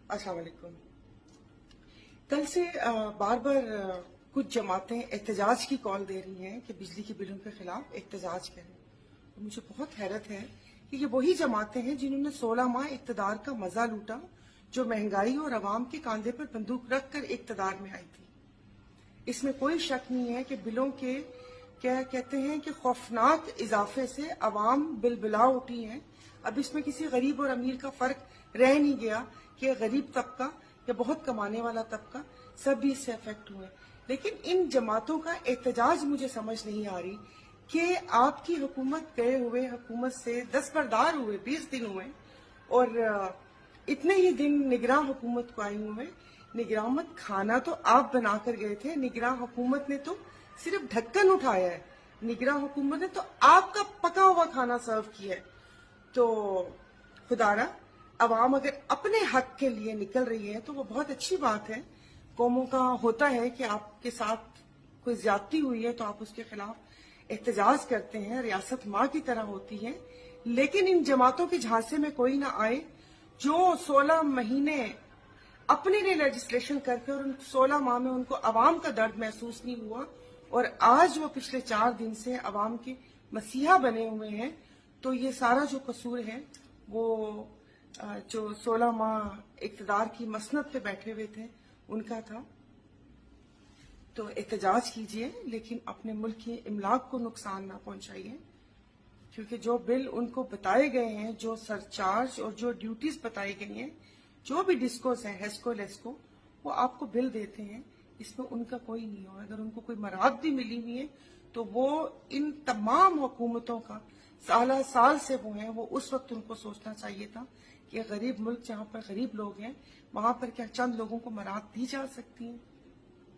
अस्सलाम वालेकुम। कल से बार बार कुछ जमातें एहतजाज की कॉल दे रही हैं कि बिजली के बिलों के खिलाफ एहतजाज करें। और मुझे बहुत हैरत है कि ये वही जमातें हैं जिन्होंने 16 माह इक़्तिदार का मजा लूटा, जो महंगाई और अवाम के कांधे पर बंदूक रखकर इक़्तिदार में आई थी। इसमें कोई शक नहीं है कि बिलों के क्या कहते हैं कि खौफनाक इजाफे से अवाम बिलबिला उठी है। अब इसमें किसी गरीब और अमीर का फर्क रह नहीं गया कि गरीब तबका या बहुत कमाने वाला तबका सब भी इससे अफेक्ट हुए। लेकिन इन जमातों का एहतजाज मुझे समझ नहीं आ रही कि आपकी हुकूमत गए हुए हुकूमत से दस्तबरदार हुए 20 दिन हुए और इतने ही दिन निगरां हुकूमत को आए हुए। निगरान खाना तो आप बनाकर गए थे, निगरान हुकूमत ने तो सिर्फ ढक्कन उठाया है। निगरान हुकूमत ने तो आपका पका हुआ खाना सर्व किया है। तो खुदारा अवाम अगर अपने हक के लिए निकल रही है तो वो बहुत अच्छी बात है। कौमों का होता है कि आपके साथ कोई ज्यादती हुई है तो आप उसके खिलाफ एहतजाज करते हैं, रियासत माँ की तरह होती है। लेकिन इन जमातों के झांसे में कोई ना आए जो 16 महीने अपने लिए लेजिस्लेशन करके और उन 16 माह में उनको अवाम का दर्द महसूस नहीं हुआ और आज वो पिछले 4 दिन से अवाम के मसीहा बने हुए हैं। तो ये सारा जो कसूर है वो जो 16 माह इक़्तिदार की मसनद पे बैठे हुए थे उनका था। तो एहतजाज कीजिए लेकिन अपने मुल्क की इमलाक को नुकसान ना पहुंचाइए, क्योंकि जो बिल उनको बताए गए हैं, जो सरचार्ज और जो ड्यूटीज बताई गई हैं, जो भी डिस्कोस है हेस्को लेस्को, वो आपको बिल देते हैं, इसमें उनका कोई नहीं हो। अगर उनको कोई मराद भी मिली हुई है तो वो इन तमाम हुकूमतों का साल से वो हैं। वो उस वक्त उनको सोचना चाहिए था कि गरीब मुल्क जहाँ पर गरीब लोग हैं वहां पर क्या चंद लोगों को मराद दी जा सकती है।